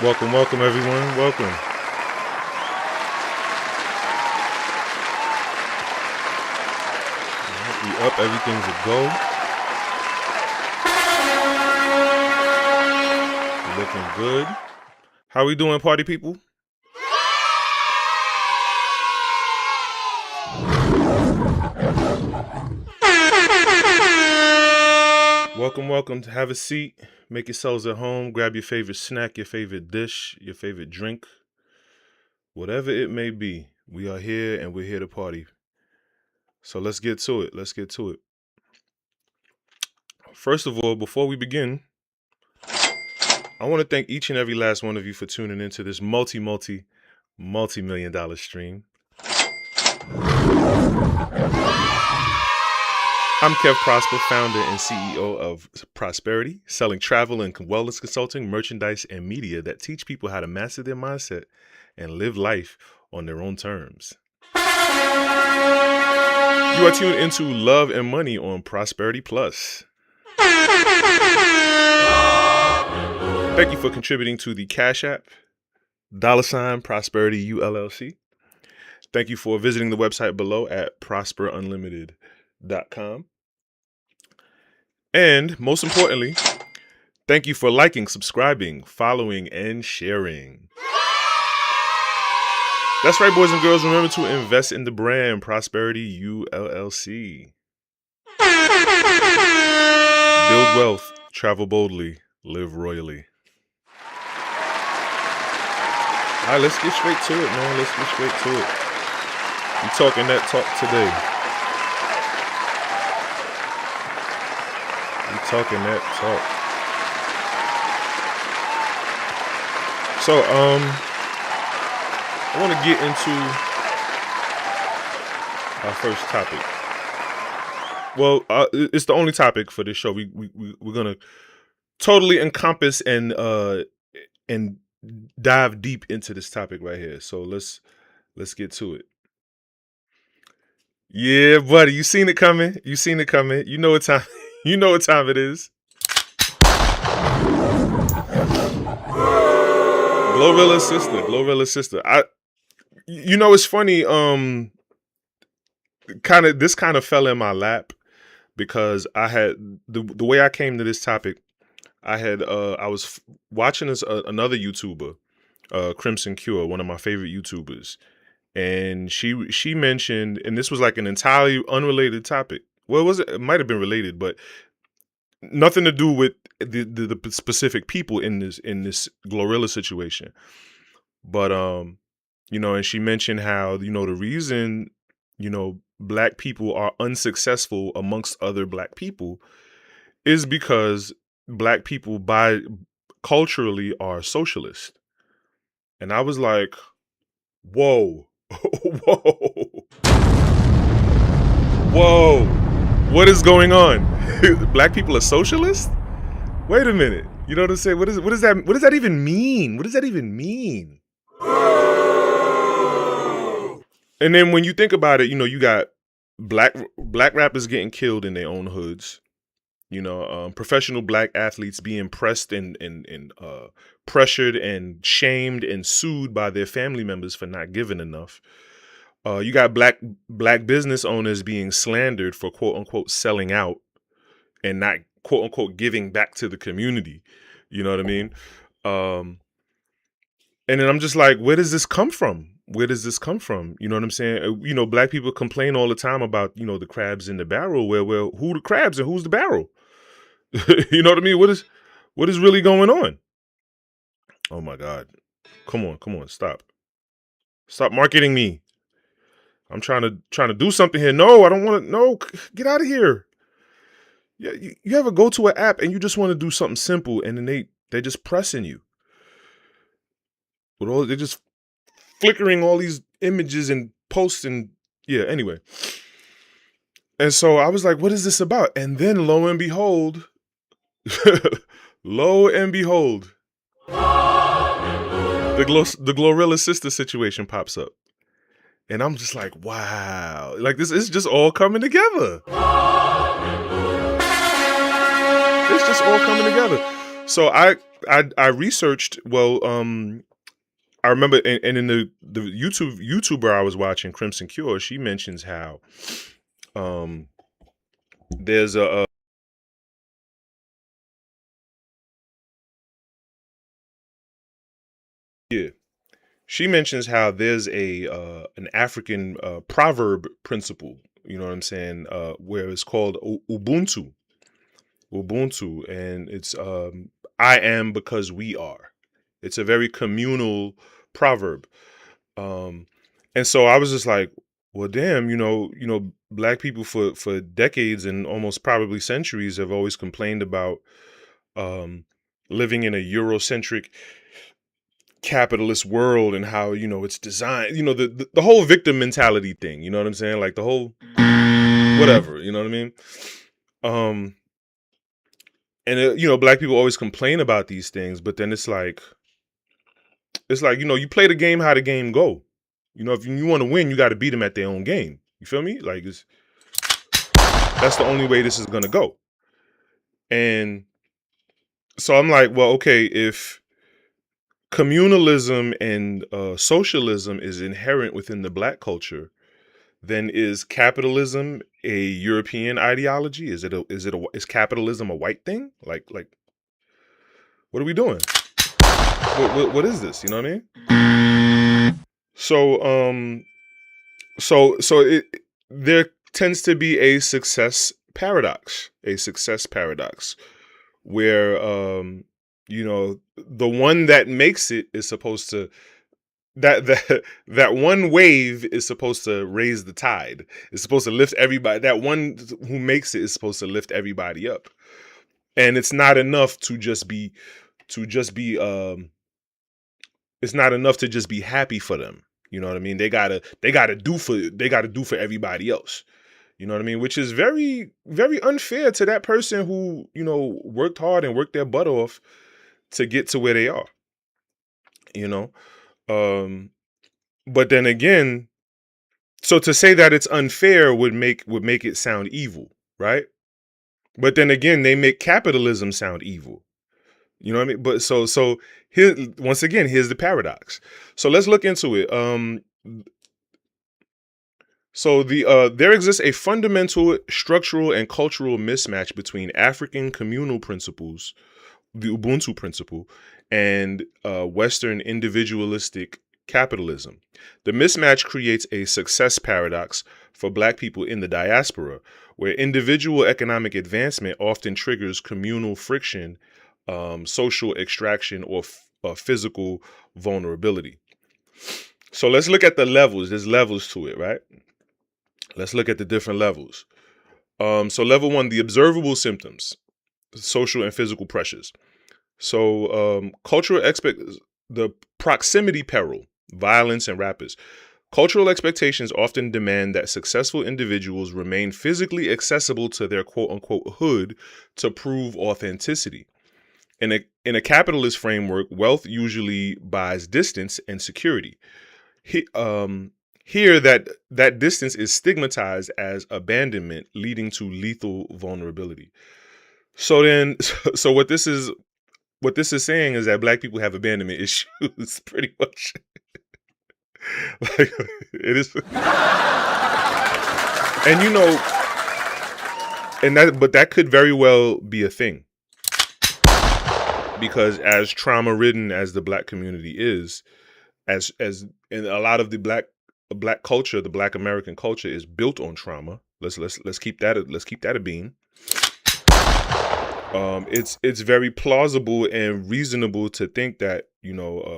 Welcome everyone. Welcome. We up, everything's a go. We're looking good. How we doing, party people? Welcome. Have a seat. Make yourselves at home. Grab your favorite snack, your favorite dish, your favorite drink. Whatever it may be, we are here and we're here to party. So let's get to it. First of all, before we begin, I want to thank each and every last one of you for tuning into this multi-million-dollar stream. I'm Kev Prosper, founder and CEO of Prosperity, selling travel and wellness consulting, merchandise, and media that teach people how to master their mindset and live life on their own terms. You are tuned into Love and Money on Prosperity Plus. Thank you for contributing to the Cash App, $Prosperity ULLC. Thank you for visiting the website below at prosperunlimited.com. And most importantly, thank you for liking, subscribing, following, and sharing. That's right, boys and girls. Remember to invest in the brand Prosperity ULLC. Build wealth, travel boldly, live royally. All right, let's get straight to it, man. We talking that talk today. So, I want to get into our first topic. Well, it's the only topic for this show. We're gonna totally encompass and dive deep into this topic right here. So let's get to it. Yeah, buddy, you seen it coming. You know what time. You know what time it is. Glorilla sister. It's funny. This kind of fell in my lap because I had the way I came to this topic. I was watching another YouTuber, Crimson Cure, one of my favorite YouTubers, and she mentioned, and this was like an entirely unrelated topic. Well, it might have been related, but nothing to do with the specific people in this Glorilla situation. But and she mentioned how the reason Black people are unsuccessful amongst other Black people is because Black people culturally are socialist. And I was like, whoa. What is going on? Black people are socialist? Wait a minute. You know what I'm saying? What does that even mean? And then when you think about it, you got black rappers getting killed in their own hoods. Professional Black athletes being pressed and pressured and shamed and sued by their family members for not giving enough. You got black business owners being slandered for quote unquote selling out and not quote unquote giving back to the community. You know what I mean? And then I'm just like, where does this come from? You know what I'm saying? Black people complain all the time about, the crabs in the barrel. Well, who the crabs and who's the barrel? You know what I mean? What is really going on? Oh my God. Come on. Stop marketing me. I'm trying to do something here. No, I don't want to. No, get out of here. Yeah, you ever go to an app and you just want to do something simple and then they're just pressing you. They're just flickering all these images and posts and yeah, anyway. And so I was like, what is this about? And then lo and behold, the Glorilla sister situation pops up. And I'm just like, wow. Like, this is just all coming together. So I researched. Well, I remember, and in the YouTuber I was watching, Crimson Cure, she mentions how um there's a yeah. She mentions how there's a an African proverb principle. You know what I'm saying? Where it's called Ubuntu. Ubuntu, and it's I am because we are. It's a very communal proverb. Um, and so I was just like, well, damn, black people for decades and almost probably centuries have always complained about um, living in a Eurocentric capitalist world and how it's designed. The whole victim mentality thing. You know what I'm saying? Like the whole whatever. You know what I mean? Um, and black people always complain about these things, but then it's like you play the game how the game go. If you want to win, you got to beat them at their own game. You feel me? Like that's the only way this is gonna go. And so I'm like, well, okay, if communalism and socialism is inherent within the black culture, then is capitalism a European ideology? Is capitalism a white thing? Like what are we doing? What is this? You know what I mean? So there tends to be a success paradox, where the one that makes it is supposed to that one wave is supposed to raise the tide. It's supposed to lift everybody. That one who makes it is supposed to lift everybody up. And it's not enough to just be it's not enough to just be happy for them. You know what I mean? They gotta do for everybody else. You know what I mean? Which is very, very unfair to that person who, worked hard and worked their butt off to get to where they are. You know? But then again, so to say that it's unfair would make it sound evil, right? But then again, they make capitalism sound evil. You know what I mean? But so here, once again, here's the paradox. So let's look into it. So there exists a fundamental structural and cultural mismatch between African communal principles, the Ubuntu principle, and Western individualistic capitalism. The mismatch creates a success paradox for black people in the diaspora, where individual economic advancement often triggers communal friction, social extraction, or physical vulnerability. So let's look at the levels. There's levels to it, right? Let's look at the different levels. So level one, the observable symptoms, social and physical pressures. So the proximity peril, violence and rapists. Cultural expectations often demand that successful individuals remain physically accessible to their quote unquote hood to prove authenticity. In a capitalist framework, wealth usually buys distance and security. Here, that distance is stigmatized as abandonment, leading to lethal vulnerability. So then, so what this is saying is that black people have abandonment issues, pretty much. Like it is, but that could very well be a thing, because as trauma ridden as the black community is, as in a lot of the black culture, the black American culture is built on trauma. Let's keep that a beam. It's very plausible and reasonable to think that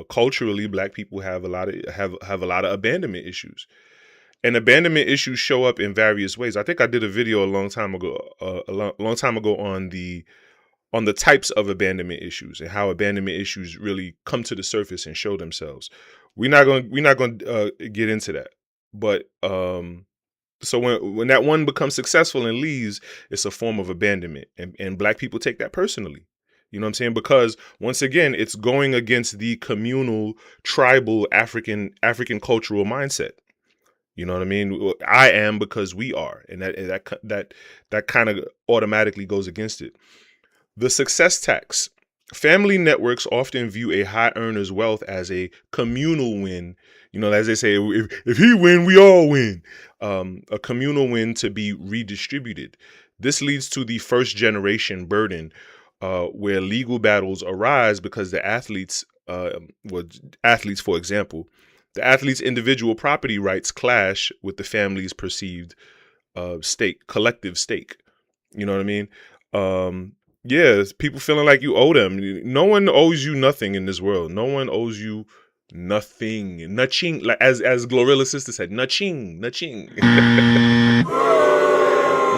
culturally black people have a lot of abandonment issues, and abandonment issues show up in various ways. I think I did a video a long time ago on the types of abandonment issues and how abandonment issues really come to the surface and show themselves. We're not going to get into that, but so when that one becomes successful and leaves, it's a form of abandonment, and black people take that personally. You know what I'm saying? Because once again, it's going against the communal, tribal African cultural mindset. You know what I mean? I am because we are, and that kind of automatically goes against it. The success tax. Family networks often view a high earner's wealth as a communal win. As they say, if he win, we all win. A communal win to be redistributed. This leads to the first generation burden, where legal battles arise because the athletes, for example, the athlete's individual property rights clash with the family's perceived collective stake. You know what I mean? Yeah, it's people feeling like you owe them. No one owes you nothing in this world. No one owes you nothing. Nothing. Like as Glorilla's sister said, nothing, nothing.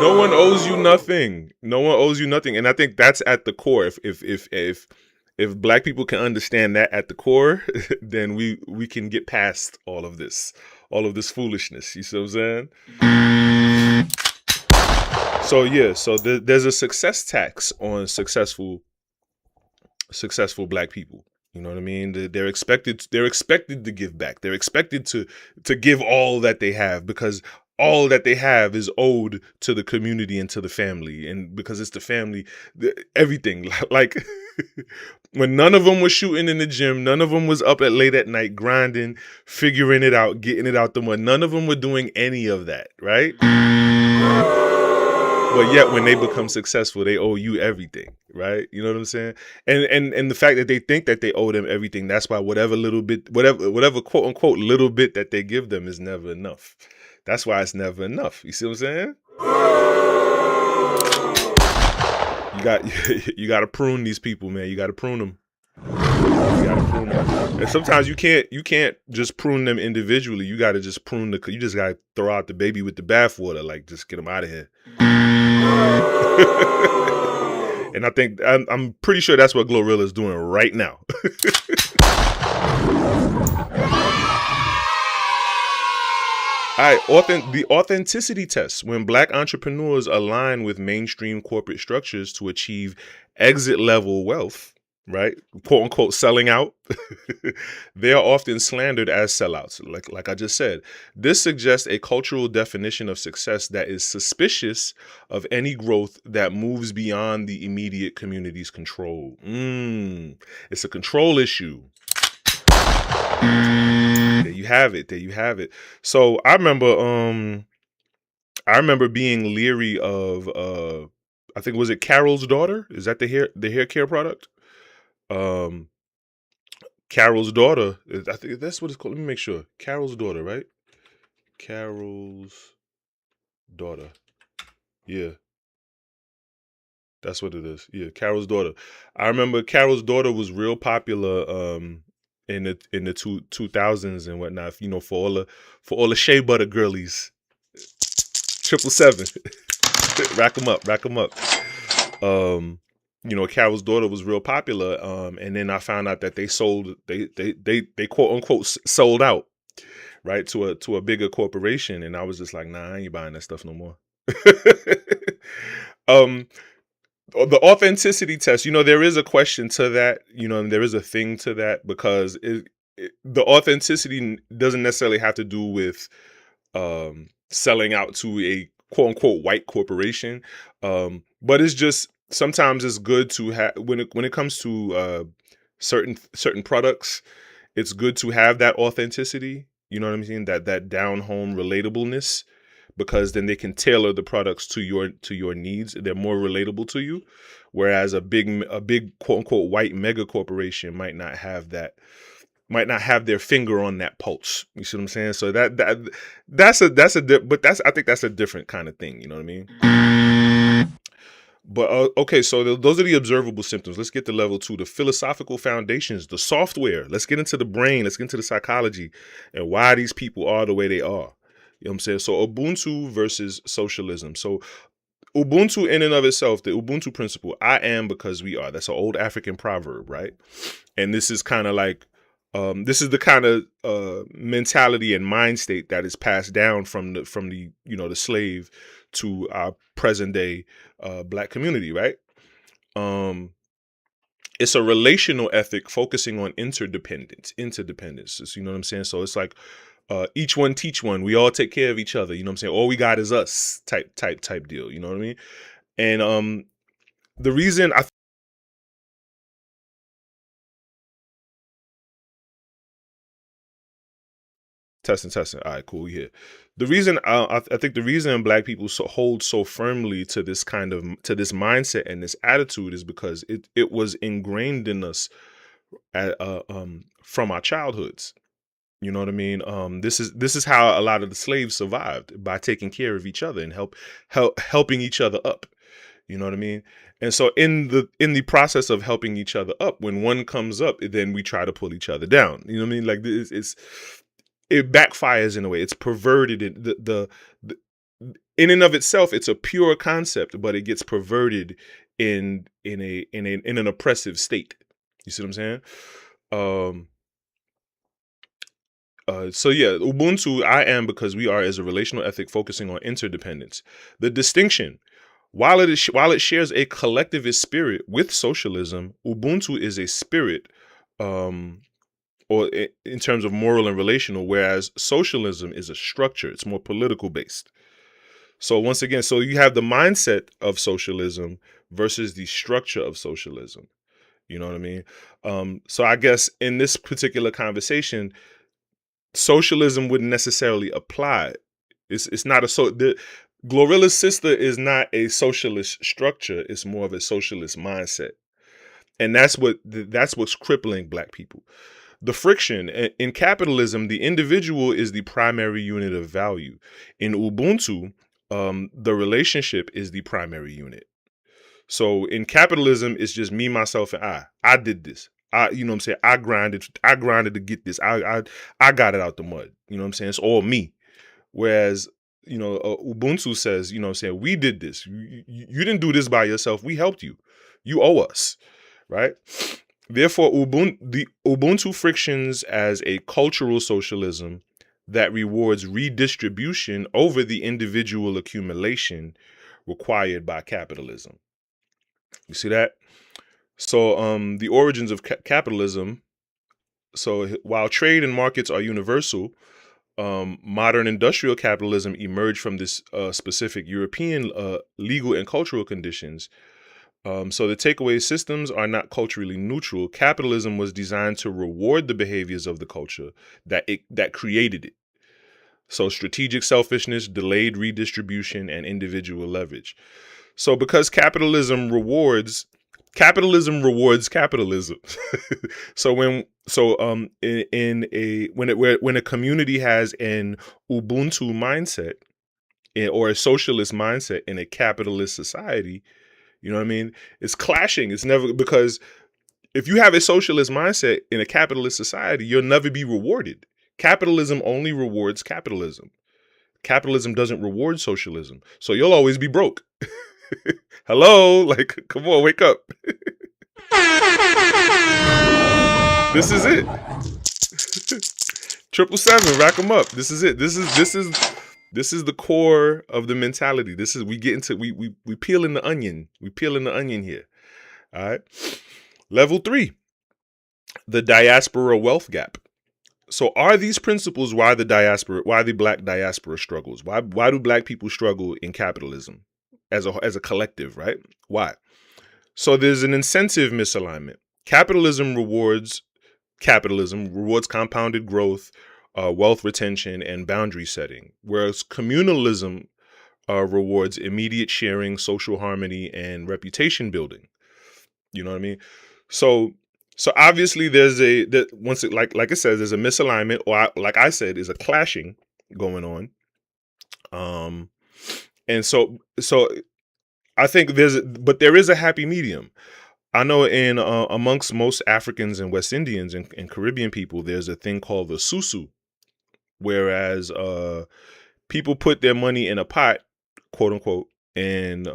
No one owes you nothing. No one owes you nothing. And I think that's at the core. If black people can understand that at the core, then we can get past all of this foolishness. You see what I'm saying? So yeah, there's a success tax on successful black people. You know what I mean? They're expected to give back. They're expected to give all that they have, because all that they have is owed to the community and to the family. And because it's the family, everything. Like when none of them was shooting in the gym, none of them was up at late at night grinding, figuring it out, getting it out the mud. None of them were doing any of that, right? But yet, when they become successful, they owe you everything, right? You know what I'm saying? And the fact that they think that they owe them everything, that's why whatever quote unquote little bit that they give them is never enough. That's why it's never enough. You see what I'm saying? You got to prune these people, man. You got to prune them. And sometimes you can't just prune them individually. You got to just you just got to throw out the baby with the bathwater. Like, just get them out of here. And I think I'm pretty sure that's what Glorilla is doing right now. All right, the authenticity test. When black entrepreneurs align with mainstream corporate structures to achieve exit level wealth, right, quote unquote selling out, they are often slandered as sellouts. Like I just said, this suggests a cultural definition of success that is suspicious of any growth that moves beyond the immediate community's control. It's a control issue. There you have it. So I remember being leery of I think, was it Carol's daughter? Is that the hair care product? Carol's daughter. I think that's what it's called. Let me make sure. Carol's daughter, right? Carol's daughter. Yeah. That's what it is. Yeah, Carol's daughter. I remember Carol's daughter was real popular in the 2000s and whatnot, for all the shea butter girlies. 777. rack them up. Carol's daughter was real popular, and then I found out that they quote unquote sold out, right, to a bigger corporation, and I was just like, nah, I ain't buying that stuff no more. The authenticity test, there is a question to that, and there is a thing to that, because the authenticity doesn't necessarily have to do with selling out to a quote unquote white corporation, but it's just sometimes it's good to have, when it comes to certain products, it's good to have that authenticity. You know what I'm saying? That down home relatableness, because then they can tailor the products to your needs. They're more relatable to you, whereas a big quote unquote white mega corporation might not have their finger on that pulse. You see what I'm saying? So I think that's a different kind of thing. You know what I mean? But okay, so those are the observable symptoms. Let's get to level 2, the philosophical foundations, the software. Let's get into the brain. Let's get into the psychology and why these people are the way they are. You know what I'm saying? So Ubuntu versus socialism. So Ubuntu in and of itself, the Ubuntu principle, I am because we are. That's an old African proverb, right? And this is kind of like, this is the kind of mentality and mind state that is passed down from the the slave to our present day black community, right? It's a relational ethic focusing on interdependence. So, you know what I'm saying? So it's like each one teach one. We all take care of each other. You know what I'm saying? All we got is us type deal. You know what I mean? And the reason I Testing, testing. All right, cool. Yeah. The reason I think the reason Black people hold so firmly to this to this mindset and this attitude is because it was ingrained in us from our childhoods. You know what I mean? This is how a lot of the slaves survived, by taking care of each other and helping each other up. You know what I mean? And so in the process of helping each other up, when one comes up, then we try to pull each other down. You know what I mean? Like it backfires in a way. It's perverted. The in and of itself, it's a pure concept, but it gets perverted in an oppressive state. You see what I'm saying? So yeah, Ubuntu, I am because we are, as a relational ethic focusing on interdependence. The distinction, while it shares a collectivist spirit with socialism, Ubuntu is a spirit, or in terms of moral and relational, whereas socialism is a structure. It's more political based. So once again, so you have the mindset of socialism versus the structure of socialism. You know what I mean? So I guess in this particular conversation, socialism wouldn't necessarily apply. It's not the Glorilla's sister is not a socialist structure. It's more of a socialist mindset, and that's what's crippling Black people. The friction in capitalism, the individual is the primary unit of value. In Ubuntu, the relationship is the primary unit. So in capitalism, it's just me, myself, and I. I did this. You know what I'm saying? I grinded to get this. I got it out the mud. You know what I'm saying? It's all me. Whereas, Ubuntu says, you know what I'm saying, we did this. You didn't do this by yourself. We helped you. You owe us, right? Therefore, the Ubuntu frictions as a cultural socialism that rewards redistribution over the individual accumulation required by capitalism. You see that? So the origins of capitalism. So while trade and markets are universal, modern industrial capitalism emerged from this specific European legal and cultural conditions. So the takeaway systems are not culturally neutral. Capitalism was designed to reward the behaviors of the culture that created it. So strategic selfishness, delayed redistribution, and individual leverage. So because capitalism rewards capitalism. So when a community has an Ubuntu mindset or a socialist mindset in a capitalist society, you know what I mean? It's clashing. It's never, because if you have a socialist mindset in a capitalist society, you'll never be rewarded. Capitalism only rewards capitalism. Capitalism doesn't reward socialism. So you'll always be broke. Hello? Like, come on, wake up. This is it. 777, rack them up. This is it. This is the core of the mentality. We peeling the onion. We peeling the onion here. All right. Level 3, the diaspora wealth gap. So are these principles why the Black diaspora struggles? Why do Black people struggle in capitalism as a collective, right? Why? So there's an incentive misalignment. Capitalism rewards compounded growth, wealth retention, and boundary setting, whereas communalism rewards immediate sharing, social harmony, and reputation building. You know what I mean? So obviously there's like it says, there's a misalignment, or like I said, is a clashing going on. And so I think there is a happy medium. I know in amongst most Africans and West Indians and Caribbean people, there's a thing called the susu, whereas people put their money in a pot, quote unquote, and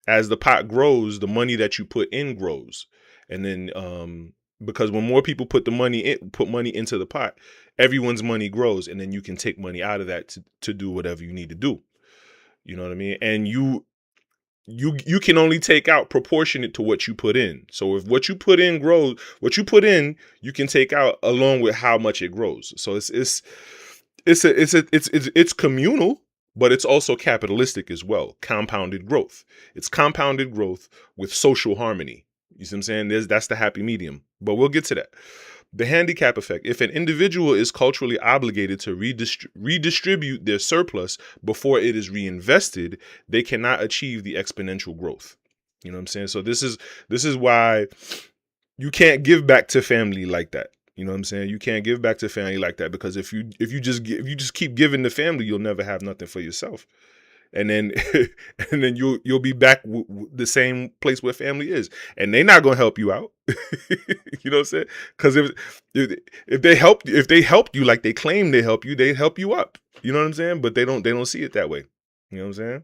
as the pot grows, the money that you put in grows. And then because when more people put money into the pot, everyone's money grows, and then you can take money out of that to do whatever you need to do. You know what I mean? And you can only take out proportionate to what you put in. So if what you put in grows, you can take out along with how much it grows. So it's communal, but it's also capitalistic as well. Compounded growth. It's compounded growth with social harmony. You see what I'm saying? That's the happy medium. But we'll get to that. The handicap effect. If an individual is culturally obligated to redistribute their surplus before it is reinvested, they cannot achieve the exponential growth. You know what I'm saying? So this is why you can't give back to family like that. You know what I'm saying? You can't give back to family like that, because if you just keep giving to family, you'll never have nothing for yourself. And then you'll be back the same place where family is, and they're not gonna help you out. You know what I'm saying? Because if they helped you like they claim they help you up. You know what I'm saying? But they don't see it that way. You know what I'm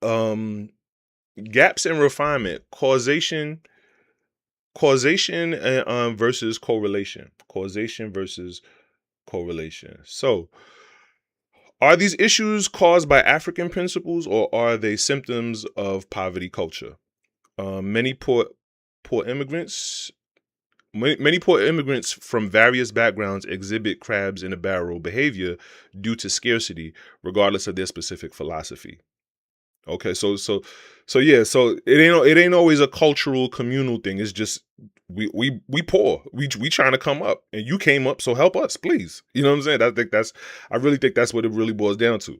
saying? Gaps in refinement, causation versus correlation. Causation versus correlation. So, are these issues caused by African principles, or are they symptoms of poverty culture? Many poor immigrants from various backgrounds exhibit crabs in a barrel behavior due to scarcity, regardless of their specific philosophy. Okay, so it ain't always a cultural communal thing. It's just we poor. We trying to come up, and you came up, so help us, please. You know what I'm saying? I really think that's what it really boils down to.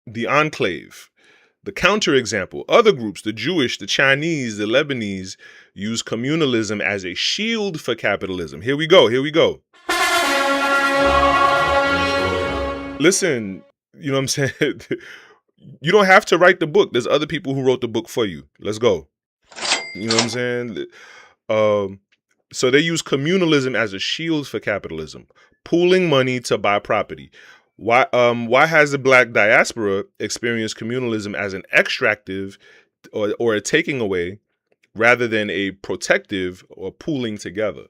The enclave. The counterexample. Other groups, the Jewish, the Chinese, the Lebanese, use communalism as a shield for capitalism. Here we go. Listen, you know what I'm saying? You don't have to write the book. There's other people who wrote the book for you. Let's go. You know what I'm saying? So they use communalism as a shield for capitalism, pooling money to buy property. Why has the Black diaspora experienced communalism as an extractive or a taking away rather than a protective or pooling together?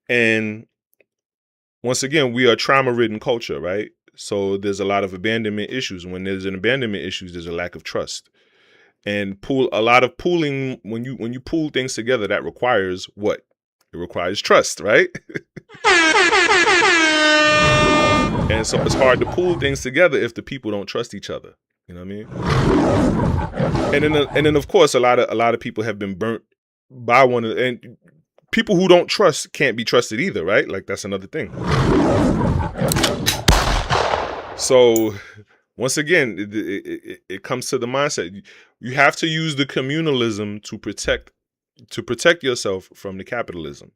And once again, we are a trauma-ridden culture, right? So there's a lot of abandonment issues. When there's an abandonment issues, there's a lack of trust. And a lot of pooling, when you pool things together, that requires what? It requires trust, right? And so it's hard to pool things together if the people don't trust each other. You know what I mean? And then of course a lot of people have been burnt by one of, and people who don't trust can't be trusted either, right? Like, that's another thing. So once again, it comes to the mindset. You have to use the communalism to protect yourself from the capitalism.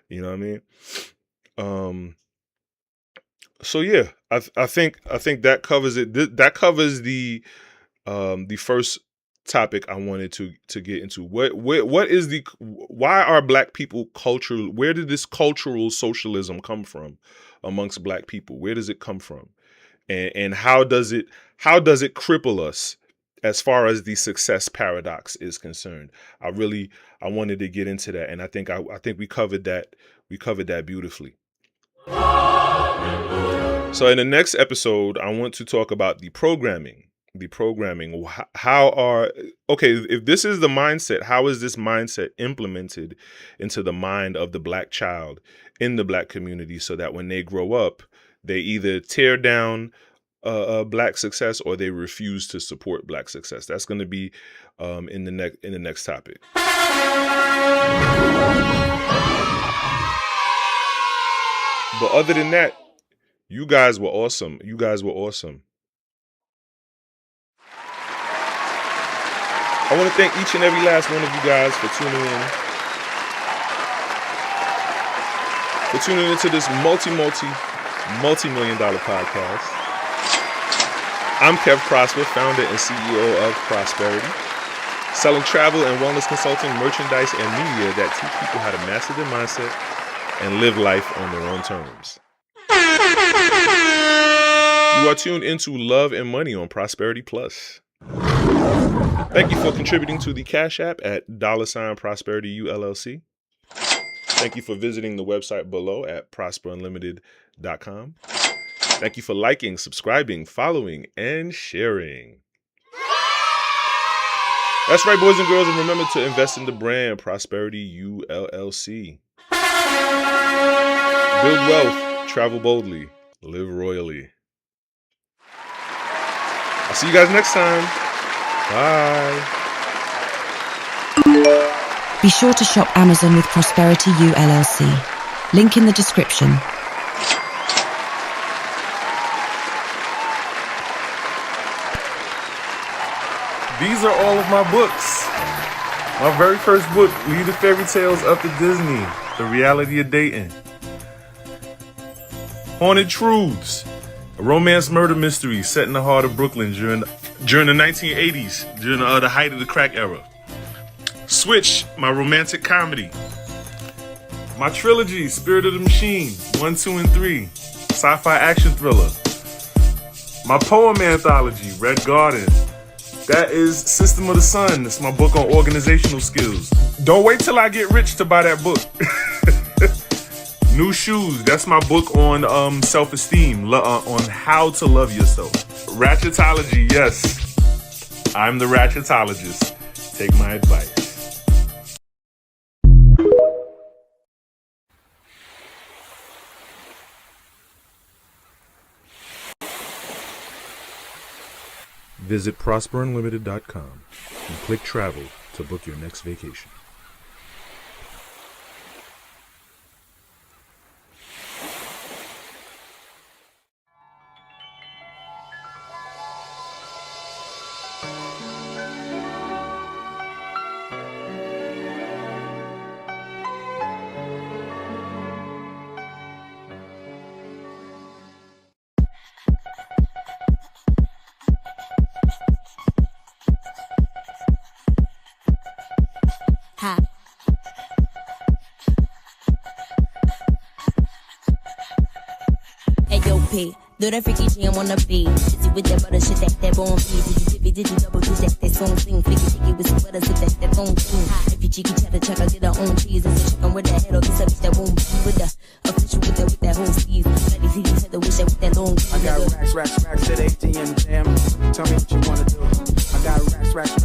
You know what I mean? So yeah, I think that covers it. That covers the first topic I wanted to get into. Why are Black people cultural? Where did this cultural socialism come from amongst Black people? Where does it come from? And how does it cripple us as far as the success paradox is concerned? I wanted to get into that, and I think we covered that. We covered that beautifully. So in the next episode, I want to talk about the programming. If this is the mindset, how is this mindset implemented into the mind of the Black child in the Black community, so that when they grow up, they either tear down Black success or they refuse to support Black success? That's going to be in the next topic. But other than that, you guys were awesome. I want to thank each and every last one of you guys for tuning into this multi-million-dollar podcast. I'm Kev Prosper, founder and CEO of Prosperity, selling travel and wellness consulting, merchandise, and media that teach people how to master their mindset and live life on their own terms. You are tuned into Love and Money on Prosperity Plus. Thank you for contributing to the Cash App at $ProsperityULLC. Thank you for visiting the website below at prosperunlimited.com. Thank you for liking, subscribing, following, and sharing. That's right, boys and girls, and remember to invest in the brand Prosperity ULLC. Build wealth, travel boldly, live royally. I'll see you guys next time. Bye. Be sure to shop Amazon with Prosperity U LLC. Link in the description. These are all of my books. My very first book, Lead the Fairy Tales Up to Disney, The Reality of Dating. Haunted Truths, a romance murder mystery set in the heart of Brooklyn during the 1980s, during the height of the crack era. Switch, my romantic comedy. My trilogy, Spirit of the Machine, 1, 2, and 3, sci-fi action thriller. My poem anthology, Red Garden. That is System of the Sun. That's my book on organizational skills. Don't wait till I get rich to buy that book. New Shoes. That's my book on self-esteem, on how to love yourself. Ratchetology. Yes, I'm the ratchetologist. Take my advice. Visit prosperunlimited.com and click travel to book your next vacation. Do that freaky shit I wanna be. Busy with that butter shit that bone feed. Did you double do that song sing. Flicky chicky with some butter sit that phone sing. If you cheeky cheddar check, I get her own cheese. As a chicken with that head or this that won't be with the official with that whole sleeve. Let me see you the wish that with that long. I got racks at ATM jam. Tell me what you wanna do. I got racks